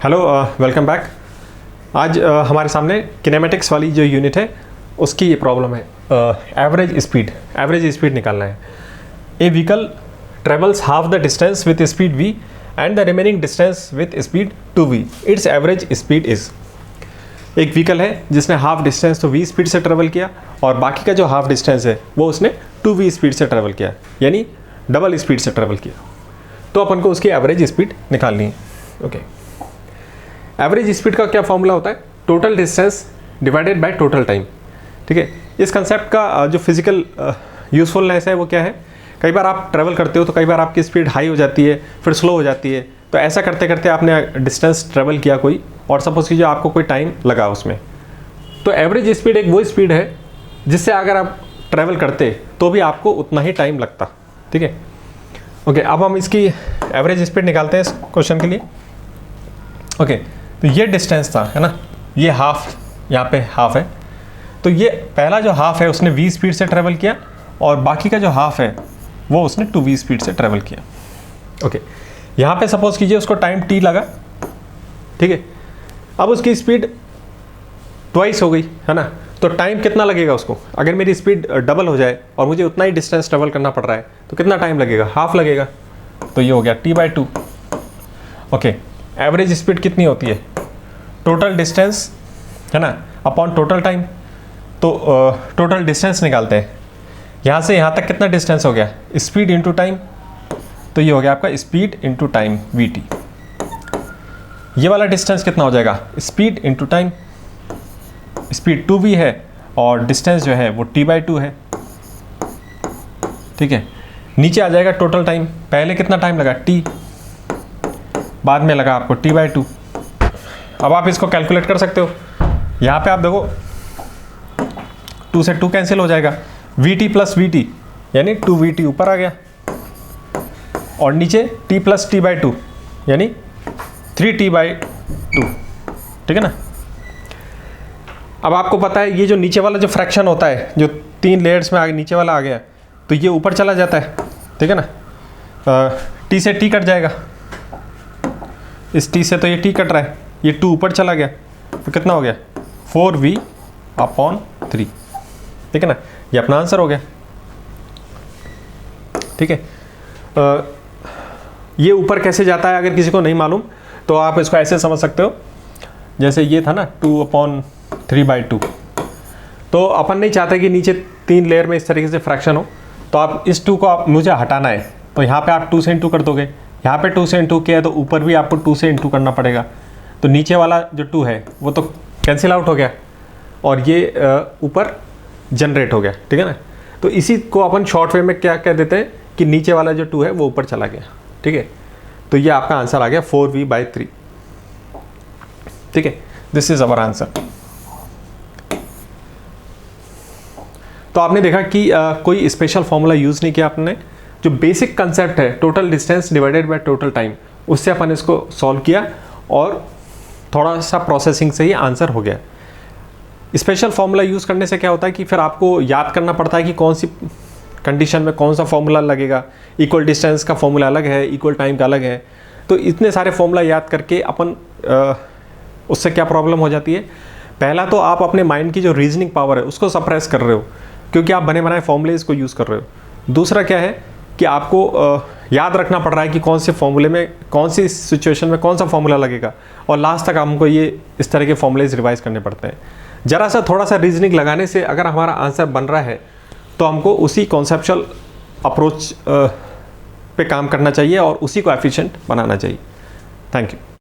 Hello, welcome back. आज हमारे सामने किनेमेटिक्स वाली जो यूनिट है उसकी ये प्रॉब्लम है। एवरेज स्पीड निकालना है। A vehicle travels half the distance with speed v and the remaining distance with speed 2v। Its average speed is. एक व्हीकल है जिसने हाफ डिस्टेंस तो v स्पीड से ट्रेवल किया और बाकी का जो हाफ डिस्टेंस है वो उसने 2v स्पीड से ट्रेवल किया, यानी डबल स्पीड से ट्रेवल किया। तो अपन को उसकी एवरेज स्पीड निकालनी है। ओके, एवरेज स्पीड का क्या फॉर्मूला होता है? Total distance divided by total time. ठीक है, इस कंसेप्ट का जो फिजिकल यूजफुलनेस है वो क्या है? कई बार आप ट्रैवल करते हो तो कई बार आपकी स्पीड हाई हो जाती है, फिर स्लो हो जाती है। तो ऐसा करते करते आपने डिस्टेंस ट्रैवल किया कोई, और सपोज कीजिए आपको कोई टाइम लगा उसमें, तो एवरेज स्पीड एक वो स्पीड है जिससे अगर आप ट्रैवल करते तो भी आपको उतना ही टाइम लगता। ठीक है, ओके, अब हम इसकी एवरेज स्पीड निकालते हैं इस क्वेश्चन के लिए। ओके, तो ये डिस्टेंस था, है ना, ये हाफ, यहाँ पे हाफ है। तो ये पहला जो हाफ है उसने v स्पीड से ट्रैवल किया और बाकी का जो हाफ है वो उसने 2v स्पीड से ट्रैवल किया। ओके, यहाँ पे सपोज कीजिए उसको टाइम t लगा। ठीक है, अब उसकी स्पीड ट्वाइस हो गई, है ना, तो टाइम कितना लगेगा उसको? अगर मेरी स्पीड डबल हो जाए और मुझे उतना ही डिस्टेंस ट्रैवल करना पड़ रहा है तो कितना टाइम लगेगा? हाफ लगेगा। तो ये हो गया t/2। ओके, एवरेज स्पीड कितनी होती है? टोटल डिस्टेंस, है ना, अपॉन टोटल टाइम। तो टोटल डिस्टेंस निकालते हैं। यहाँ से यहाँ तक कितना डिस्टेंस हो गया? Speed into time. तो ये हो गया आपका स्पीड इंटू टाइम vt। ये वाला डिस्टेंस कितना हो जाएगा? Speed into time. Speed 2v है और डिस्टेंस जो है वो t/2 है। ठीक है, नीचे आ जाएगा टोटल टाइम। पहले कितना टाइम लगा? t, बाद में लगा आपको t/2। अब आप इसको कैलकुलेट कर सकते हो। यहाँ पे आप देखो 2 से 2 कैंसिल हो जाएगा, vt प्लस vt यानी 2vt ऊपर आ गया और नीचे t प्लस t/2 यानी 3t/2। ठीक है ना। अब आपको पता है ये जो नीचे वाला जो फ्रैक्शन होता है, जो 3 लेयर्स में आगे नीचे वाला आ गया, तो ये ऊपर चला जाता है। ठीक है ना, t से t कट जाएगा, इस t से तो ये t कट रहा है, ये 2 ऊपर चला गया, तो कितना हो गया? 4v/3। ठीक है ना, ये अपना आंसर हो गया। ठीक है, ये ऊपर कैसे जाता है अगर किसी को नहीं मालूम तो आप इसको ऐसे समझ सकते हो, जैसे ये था ना 2/3/2। तो अपन नहीं चाहते कि नीचे 3 लेयर में इस तरीके से फ्रैक्शन हो, तो आप इस 2 को आप मुझे हटाना है, तो यहाँ पे आप 2 से इंटू कर दोगे। यहाँ पे 2 से इंटू किया है तो ऊपर भी आपको 2 से इंटू करना पड़ेगा। तो नीचे वाला जो 2 है वो तो कैंसिल आउट हो गया और ये ऊपर जनरेट हो गया। ठीक है ना, तो इसी को अपन शॉर्ट वे में क्या कह देते हैं कि नीचे वाला जो 2 है वो ऊपर चला गया। ठीक है, तो ये आपका आंसर आ गया 4v/3। ठीक है, दिस इज अवर आंसर। तो आपने देखा कि कोई स्पेशल फॉर्मूला यूज़ नहीं किया आपने। जो बेसिक कंसेप्ट है total distance divided by total time, उससे अपन इसको सॉल्व किया और थोड़ा सा प्रोसेसिंग से ही आंसर हो गया। स्पेशल फॉर्मूला यूज़ करने से क्या होता है कि फिर आपको याद करना पड़ता है कि कौन सी कंडीशन में कौन सा फॉर्मूला लगेगा। इक्वल डिस्टेंस का फॉर्मूला अलग है, इक्वल टाइम का अलग है। तो इतने सारे फॉर्मूला याद करके अपन उससे क्या प्रॉब्लम हो जाती है? पहला तो आप अपने माइंड की जो रीजनिंग पावर है उसको सप्रेस कर रहे हो, क्योंकि आप बने बनाए फॉर्मूलेज को यूज़ कर रहे हो। दूसरा क्या है कि आपको याद रखना पड़ रहा है कि कौन से फॉर्मूले में, कौन सी सिचुएशन में कौन सा फॉर्मूला लगेगा, और लास्ट तक हमको ये इस तरह के फॉर्मूलेज रिवाइज करने पड़ते हैं। ज़रा सा थोड़ा सा रीजनिंग लगाने से अगर हमारा आंसर बन रहा है तो हमको उसी कॉन्सेप्चुअल अप्रोच पे काम करना चाहिए और उसी को एफिशिएंट बनाना चाहिए। Thank you.